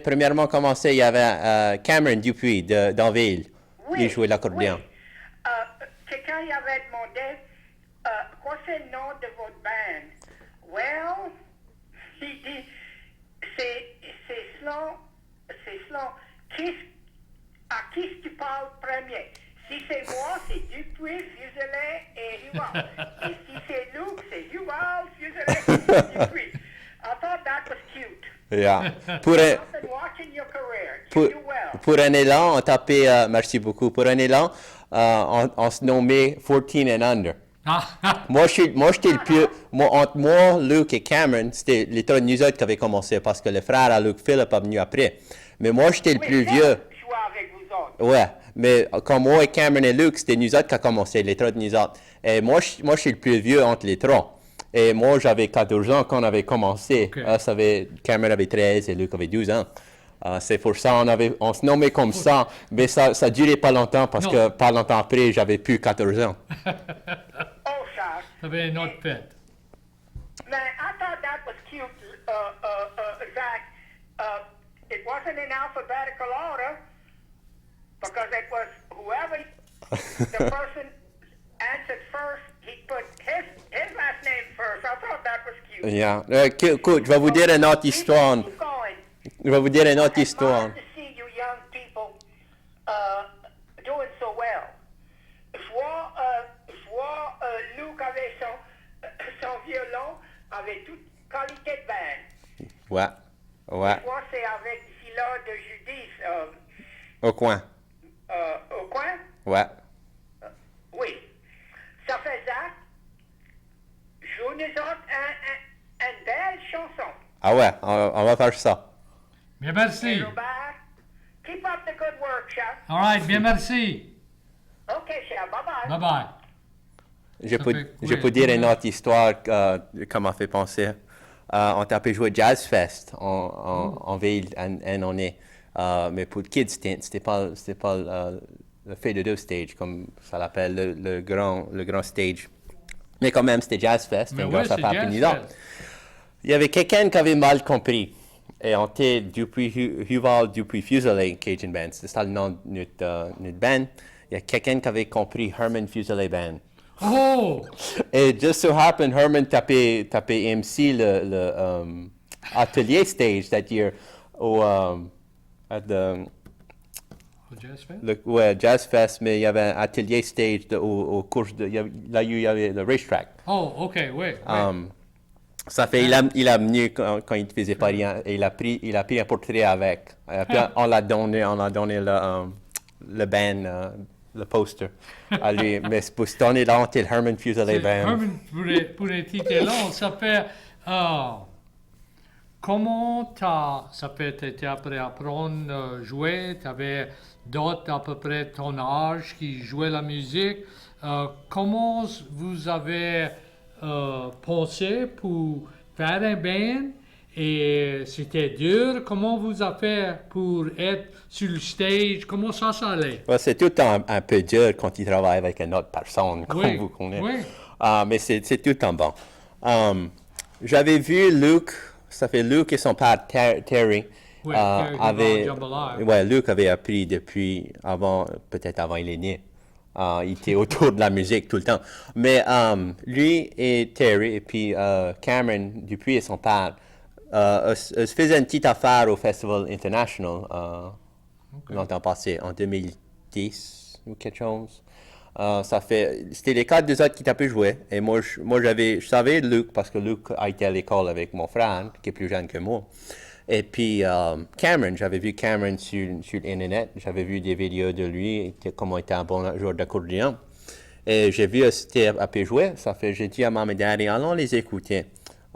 il y avait Cameron Dupuis d'Anville. Il jouait l'accordéon. Oui. Quelqu'un y avait demandé, quoi c'est le nom de votre band? Well, il dit, c'est selon, à qui est-ce que tu parles premier? Si c'est moi, c'est Dupuis, Fuselet et Huval. Et si c'est Luke, c'est Huval, Fuselet et Dupuis. I thought that was cute. Yeah. Pour un, I've been watching your career. You do well. pour un élan, on tapait, merci beaucoup, pour un élan, on se nommait 14 and Under. Ah, Moi, j'étais le plus. Entre moi, Luke et Cameron, c'était les trois de nous autres qui avaient commencé parce que le frère à Luke Philip est venu après. Mais moi, j'étais le plus Oui, vieux. je jouais avec vous autres. Ouais, mais comme moi et Cameron et Luke, c'était nous autres qui a commencé, les trois de nous autres. Et moi, je suis le plus vieux entre les trois. Et moi, j'avais 14 ans quand on avait commencé. Ok. Cameron avait 13 et Luke avait 12 ans. C'est pour ça on se nommait comme ça. Mais ça durait pas longtemps parce Non. que pas longtemps après, j'avais plus 14 ans. Oh, Charles. ça fait une autre fête. Man, I thought that was cute, Zach. It wasn't in alphabetical order because it was whoever the person answered first, he put his last name first. I thought that was cute. Yeah. Écoute, je vais vous dire une autre histoire. Keep going. Je vais vous dire une autre It's histoire. hard to see you young people doing so well. Je vois Luke avec son violon, avec toute qualité de band. Ouais. Ouais. Je vois c'est avec Phila de Judith Au coin. au coin. Ouais. Oui. Ça fait Zach. Joue-nous autres une belle chanson. Ah ouais, on va faire ça. Bien, merci. Hey, Robert, keep up the good work, Chef. All right, bien, merci. OK, Chef. Bye-bye. Bye-bye. Je peux dire une autre histoire qui m'a fait penser. On t'a pu jouer Jazz Fest en ville, en année. Mais pour le Kids Tent, c'était pas le Fade stage, comme ça l'appelle, le grand stage. Mais quand même, c'était Jazz Fest, Mais une ouais, grosse c'est affaire. Jazz Puis non, Fest. il y avait quelqu'un qui avait mal compris. Et on était Huval Dupuis Fuselier Cajun Band. C'était ça le nom de notre band. Il y a quelqu'un qui avait compris Herman Fuselier Band. Oh! Et just so happened, Herman tapait MC le atelier stage that year at the Au Jazz Fest? ouais, Jazz Fest, mais il y avait un atelier stage au cours de là il y avait le racetrack. Oh, OK, oui. Ça fait il a venu quand il ne faisait pas rien et il a pris un portrait avec. Puis on l'a donné le band le poster à lui. Mais pour cette année-là, on était le Herman Fuselier Band. Herman, pour les titres longs, ça fait... comment ça fait tu étais après apprendre à jouer, tu avais d'autres à peu près ton âge qui jouaient la musique. Comment vous avez pensé pour faire un band et c'était dur? Comment vous avez fait pour être sur le stage? Comment ça allait? Ouais, c'est tout le temps un peu dur quand tu travailles avec une autre personne, comme Oui, vous connaissez. oui. Mais c'est tout le temps bon. J'avais vu Luke, ça fait Luke et son père Terry. Oui, Terry avaient, Jambalaya. ouais, Luke avait appris depuis peut-être avant il est né. Il était autour de la musique tout le temps. Mais lui et Terry, et puis Cameron Dupuis et son père, se faisaient une petite affaire au Festival International longtemps passé, en 2010 ou quelque chose. C'était les quatre des autres qui t'ont joué. Et moi, je savais Luke parce que Luke a été à l'école avec mon frère, qui est plus jeune que moi. Et puis Cameron, j'avais vu Cameron sur Internet. J'avais vu des vidéos de lui, comment il était un bon joueur d'accordéon. Et j'ai vu c'était à peu jouer. J'ai dit à maman et daddy, allons les écouter.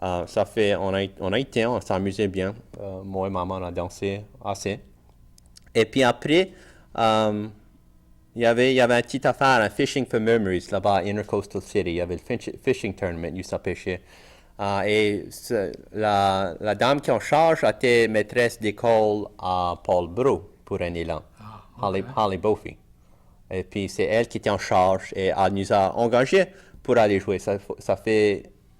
On s'amusait bien. Moi et maman, on a dansé assez. Et puis après, il y avait une petite affaire, un Fishing for Memories, là-bas à Intercoastal City. Il y avait le fishing tournament, il s'est pêché. Et la dame qui en charge était maîtresse d'école à Paul Bro pour un élan, Holly Bofi. Et puis c'est elle qui était en charge et elle nous a engagés pour aller jouer.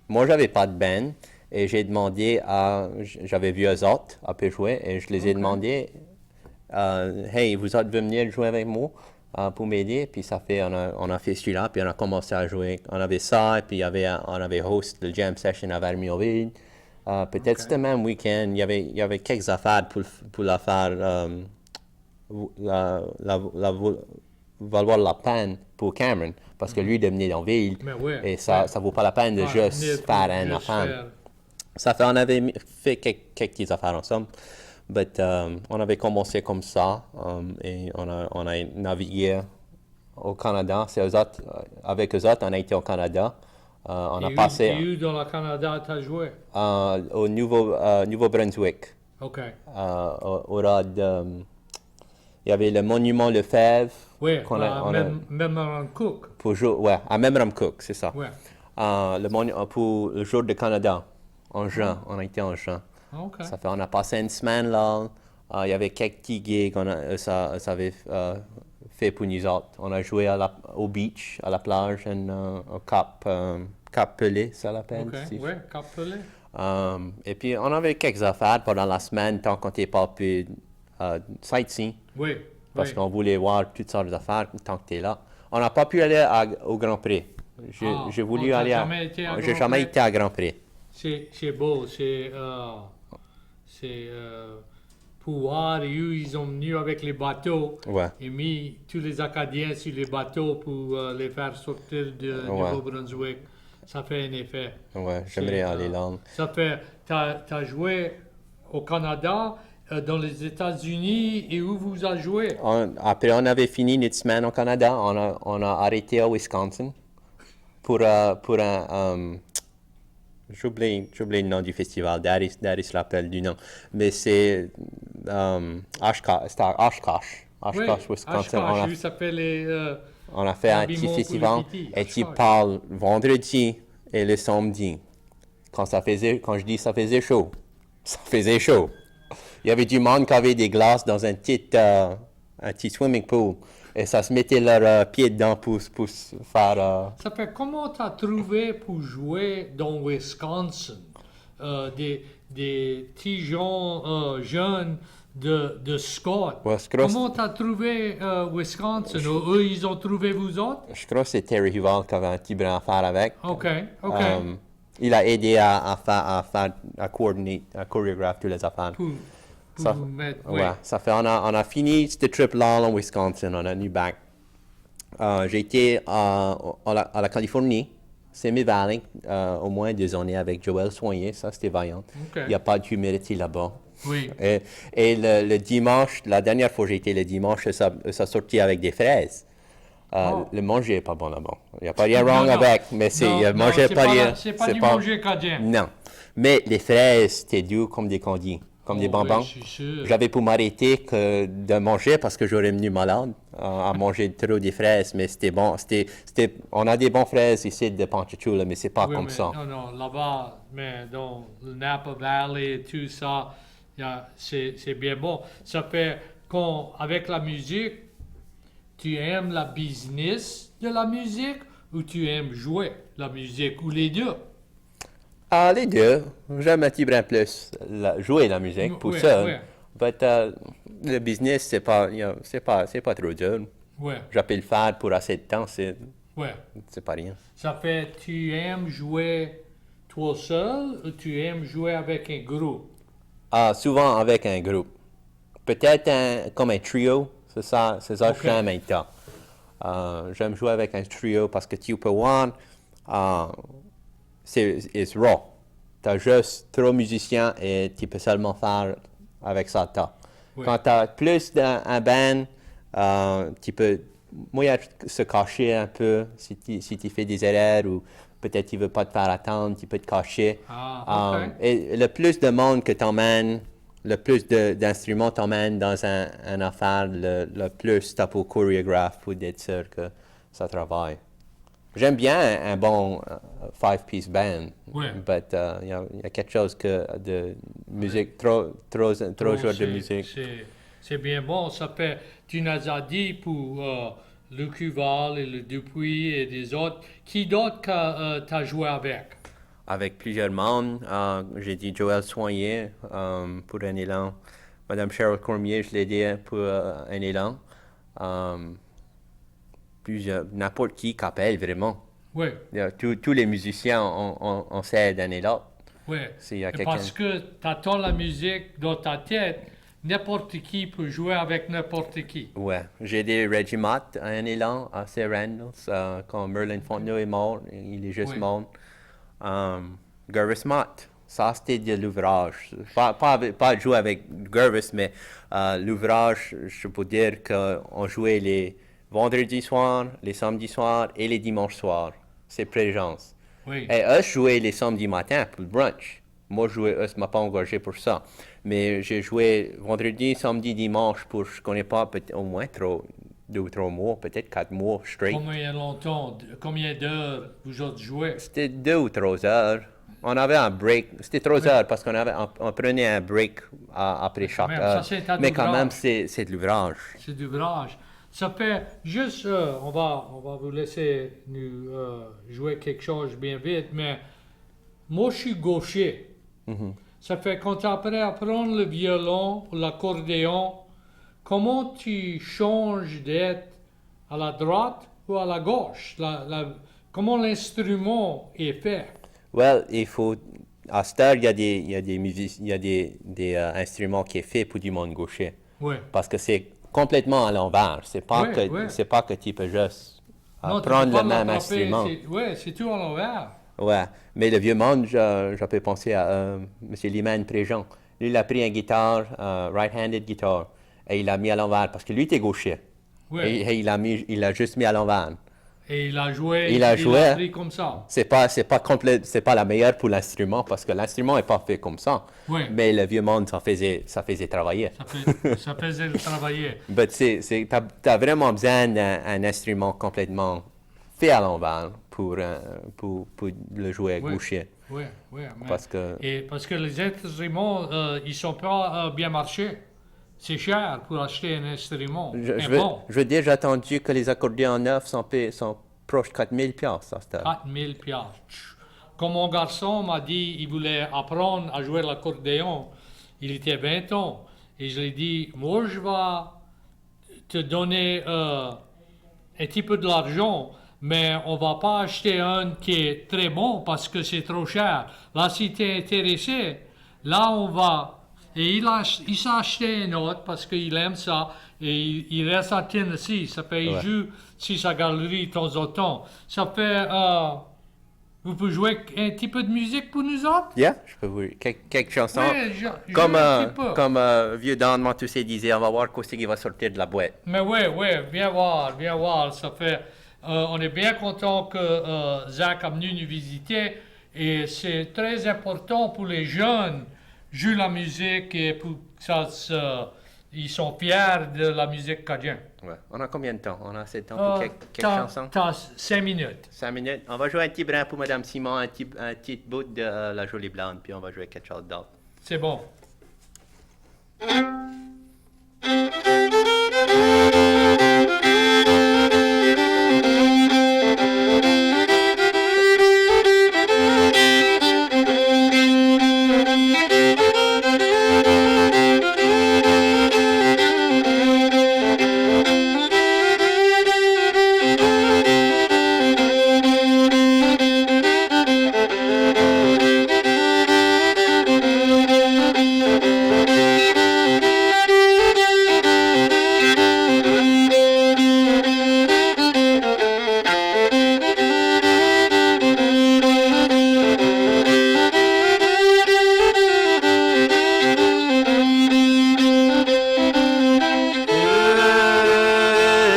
Moi, j'avais pas de band et j'avais vu eux autres à peu jouer et je les ai demandé, hey, vous autres venir jouer avec moi pour m'aider. Puis on a fait celui-là, puis on a commencé à jouer. On avait ça, et puis on avait host le jam session à Vermilionville. Peut-être c'était le même week-end. Il y avait quelques affaires pour la faire valoir la peine pour Cameron, parce que lui, de venir dans la ville, et ça vaut pas la peine de juste faire une affaire. On avait fait quelques petites affaires ensemble. On avait commencé comme ça et on a navigué au Canada. Avec eux autres, on a été au Canada. On a passé. Et où dans le Canada tu as joué? Au Nouveau-Brunswick. OK. Il y avait le monument Lefebvre. Oui, Memram Cook. À Memram Cook, c'est ça. Ouais. Pour le jour du Canada, en juin. On a été en juin. Okay. On a passé une semaine là. Il y avait quelques petits gigs ça avait fait pour nous autres. On a joué au beach, à la plage, au Cap Pelé, ça l'appelle. OK, oui, Cap Pelé. Et puis on avait quelques affaires pendant la semaine, tant qu'on n'était pas pu sightseeing. Oui. Parce qu'on voulait voir toutes sortes d'affaires tant que tu es là. On n'a pas pu aller au Grand Prix. J'ai voulu aller j'ai jamais été à Grand Prix. C'est beau, c'est pour voir et où ils sont venus avec les bateaux et mis tous les Acadiens sur les bateaux pour les faire sortir de Nouveau-Brunswick. Ça fait un effet. Ouais, j'aimerais aller là. Ça fait, t'as joué au Canada, dans les États-Unis et où vous avez joué? Après, on avait fini notre semaine au Canada. On a arrêté à Wisconsin pour un j'oublie le nom du festival. Darius l'appelle du nom. Mais c'est Oshkosh, Wisconsin. On a fait un petit festival. Et tu parles vendredi et le samedi. Quand je dis ça faisait chaud, ça faisait chaud. Il y avait du monde qui avait des glaces dans un petit swimming pool. Et ça se mettait leurs pieds dedans pour faire... Ça fait comment tu as trouvé pour jouer dans Wisconsin des petits gens jeunes de Scott? Ouais, je crois Comment tu as trouvé Wisconsin? Ou eux, ils ont trouvé vous autres? Je crois que c'est Terry Huval qui avait un petit brin à faire avec. OK, OK. Il a aidé à coordonner, à chorégrapher toutes les affaires. Pour Ça- mettre, Ouais, ça fait, on a fini cette trip-là en Wisconsin, on a venu back. J'ai été à la Californie, Simi Valley, au moins 2 années avec Joël Soigné, ça c'était vaillant. OK. Il n'y a pas de humidité là-bas. Oui. Et le dimanche, la dernière fois que j'ai été le dimanche, ça sortit avec des fraises. Oh. Le manger n'est pas bon là-bas. Il n'y a pas rien wrong Non, non. avec, mais c'est Non, le non, manger c'est pas pas rien. la- c'est pas du manger acadien. Non. Mais les fraises, c'était doux comme des candies, comme des Oh, bonbons. oui, je suis sûr. J'avais pour m'arrêter que de manger parce que j'aurais venu malade à manger trop des fraises, mais c'était bon. On a des bons fraises ici de Ponchatoula, mais c'est pas Oui, comme mais ça. Non, non, là-bas, mais dans le Napa Valley et tout ça, c'est bien bon. Ça fait avec la musique, tu aimes la business de la musique ou tu aimes jouer la musique ou les deux? Ah, les deux. J'aime un petit brin plus jouer la musique pour Ouais, ça. ouais. Mais le business, c'est pas trop dur. Ouais, Je peux le faire pour assez de temps, ouais. c'est pas rien. Ça fait, tu aimes jouer toi seul ou tu aimes jouer avec un groupe? Ah, souvent avec un groupe. Peut-être comme un trio, c'est ça que Ok. j'aime maintenant. J'aime jouer avec un trio parce que tu peux voir, c'est raw. Tu as juste 3 musiciens et tu peux seulement faire avec ça. Oui. Quand tu as plus d'un band, tu peux se cacher un peu si tu fais des erreurs ou peut-être tu ne veux pas te faire attendre, tu peux te cacher. Ah, ok. Et le plus de monde que tu emmènes, le plus d'instruments t'emmènes dans un affaire, le plus tu as pour chorégraphe pour être sûr que ça travaille. J'aime bien un bon 5-piece band, Ouais. mais il y a quelque chose de musique, trop Bon, jours de musique. C'est bien bon. Ça fait, tu nous as dit pour le Cuval et le Dupuis et des autres. Qui d'autre que tu as joué avec? Avec plusieurs membres, j'ai dit Joël Soigné pour un élan. Madame Cheryl Cormier, je l'ai aidé pour un élan. N'importe qui appelle vraiment. Oui, Tous les musiciens, on s'aide un et l'autre. oui. S'il y a Et quelqu'un- parce que tu attends la musique dans ta tête, n'importe qui peut jouer avec n'importe qui. Ouais, j'ai aidé Reggie Mott à un élan, à St. Randall's, quand Merlin Fontenot est mort, il est juste Oui. mort. Gervis Mott, ça c'était de l'ouvrage. Pas jouer avec Gervis, mais l'ouvrage, je peux dire qu'on jouait les vendredis soirs, les samedis soirs et les dimanches soirs. C'est présence. Oui. Et eux jouaient les samedis matins pour le brunch. Moi, eux, m'a pas engagé pour ça. Mais j'ai joué vendredi, samedi, dimanche pour, je connais pas, au moins 2 ou 3 mois, peut-être 4 mois straight. Combien longtemps, combien d'heures vous autres jouez? C'était 2 ou 3 heures. On avait un break. C'était 3 heures parce on prenait un break après chaque même, heure. ça, c'est un Mais quand même, ouvrage. c'est de l'ouvrage. C'est du brage. Ça fait juste, on va vous laisser nous jouer quelque chose bien vite, mais moi je suis gaucher. Ça fait quand tu apprends à apprendre le violon ou l'accordéon, comment tu changes d'être à la droite ou à la gauche? Comment l'instrument est fait? Well, il faut. À cette heure, il y a des instruments qui sont faits pour du monde gaucher. Oui. Parce que c'est complètement à l'envers. C'est pas, Ouais, ouais. c'est pas que tu peux juste Non, tu prendre peux pas le même l'attraper, instrument. Oui, c'est tout à l'envers. Ouais, mais le vieux monde, je peux penser à M. Liman Préjean. Lui, il a pris une guitare, right-handed guitar, et il l'a mis à l'envers parce que lui était gaucher. Oui. Et il l'a juste mis à l'envers. Et il a joué. Il a joué. pris comme ça. C'est pas la meilleure pour l'instrument parce que l'instrument n'est pas fait comme ça. Oui. Mais le vieux monde, ça faisait travailler. Ça faisait le travailler. Mais t'as vraiment besoin d'un instrument complètement fait à l'envers pour le jouer Oui. gaucher. Oui, oui. Parce que Parce que les instruments, ils sont pas bien marchés. C'est cher pour acheter un instrument. je veux dire, j'ai entendu que les accordéons neufs sont proches de 4000 piastres à cette heure. 4000 piastres. Comme mon garçon m'a dit, il voulait apprendre à jouer l'accordéon. Il était 20 ans. Et je lui ai dit, moi, je vais te donner un petit peu de l'argent, mais on va pas acheter un qui est très bon parce que c'est trop cher. Là, si tu es intéressé, là, on va... Et il s'est acheté un autre parce qu'il aime ça. Et il reste à Tennessee. Ça fait, il Ouais. joue sur sa galerie de temps en temps. Ça fait... vous pouvez jouer un petit peu de musique pour nous autres? Yeah, je peux vous quelques chansons. Oui, Comme, un petit peu. comme vieux Dan Mantoussé disait, on va voir qu'est-ce qui va sortir de la boîte. Mais oui, viens voir. Ça fait, on est bien content que Zach a venu nous visiter et c'est très important pour les jeunes jouer la musique et pour que ils sont fiers de la musique cadienne. Ouais. On a combien de temps? On a assez de temps pour quelques chansons? T'as 5 minutes. 5 minutes. On va jouer un petit brin pour Madame Simon, un petit bout de La Jolie Blonde, puis on va jouer quelque chose d'autre. C'est bon.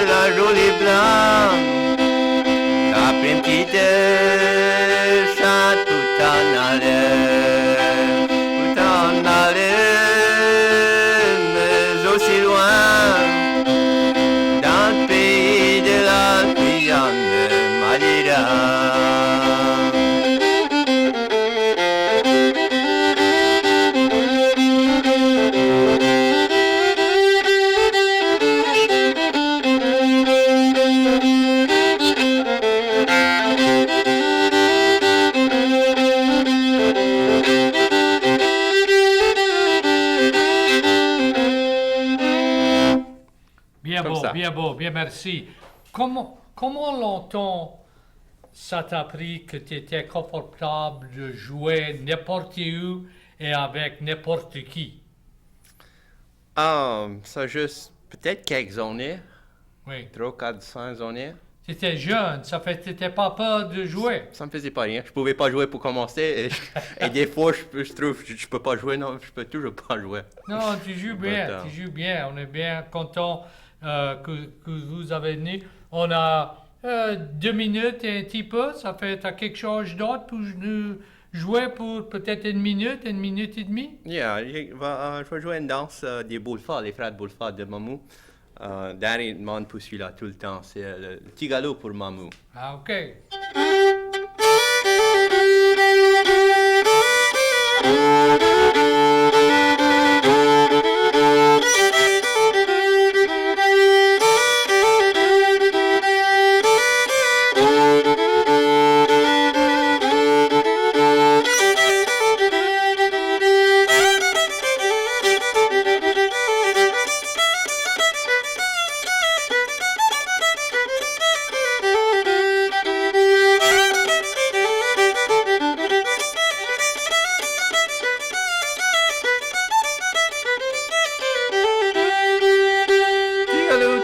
La Jolie Blonde, t'as pris une petite chatte pour t'en aller, mais aussi loin, dans le pays de la Guyane, Malira. Bien Comme beau, ça. bien beau, bien merci. Comment longtemps ça t'a pris que tu étais confortable de jouer n'importe où et avec n'importe qui? Ça juste peut-être quelques années, Oui. 300-400 années. Tu étais jeune, ça fait que tu n'étais pas peur de jouer. Ça me faisait pas rien. Je pouvais pas jouer pour commencer et des fois je trouve je peux pas jouer, non, je peux toujours pas jouer. Non, tu joues bien, But, tu joues bien. On est bien content que vous avez venu. On a 2 minutes et un petit peu. Ça fait t'as quelque chose d'autre pour nous jouer pour peut-être 1 minute et demie? Yeah, je vais jouer une danse des Boulefard, les frères de Boulefard de Mamou. Danny demande pour celui-là tout le temps. C'est le petit galop pour Mamou. Ah, ok.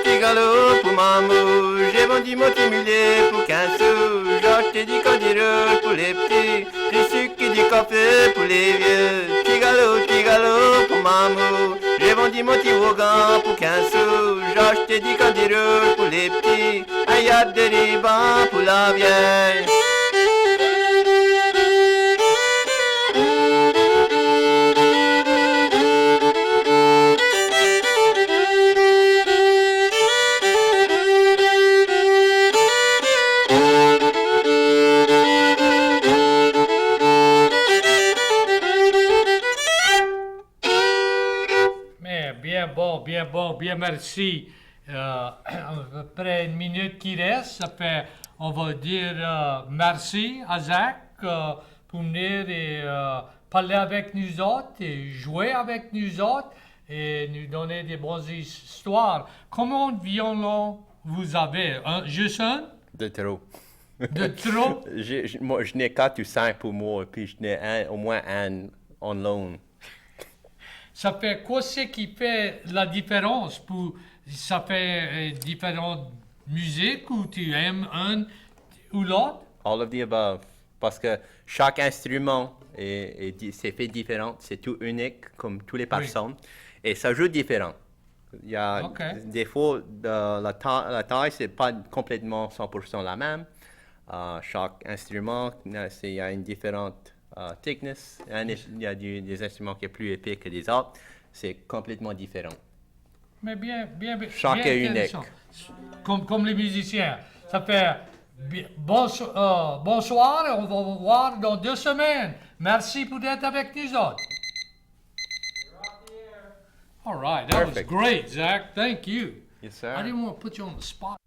Petit galop pour Mamou. J'ai vendu mon petit mulet pour 15 sous. J'ai acheté du candidat pour les petits. Du sucre et du café pour les vieux. Petit galop pour Mamou. J'ai vendu mon petit wogan pour 15 sous. J'ai acheté du candidat pour les petits. Un yard de riban pour la vieille. bien bon, bien bon, bien merci. À peu près une minute qui reste, ça fait, on va dire merci à Zach pour venir et parler avec nous autres et jouer avec nous autres et nous donner des bonnes histoires. Combien de violons vous avez? Juste un? De trop. De trop? Moi, je n'ai 4 ou 5 pour moi, puis je n'ai au moins un on loan. Ça fait quoi c'est qui fait la différence pour ça fait différentes musiques ou tu aimes un ou l'autre? All of the above. Parce que chaque instrument c'est fait différent, c'est tout unique comme toutes les personnes. Et ça joue différent. Il y a des fois, la taille, c'est pas complètement 100% la même. Chaque instrument, il y a une différente thickness. Il y a des instruments qui sont plus épais que les autres. C'est complètement différent. Mais bien Chaque est unique. Comme les musiciens. Ça fait bonsoir et on va vous voir dans 2 semaines. Merci pour être avec nous autres. All right, that Perfect. was great, Zach. Thank you. Yes, sir. I didn't want to put you on the spot.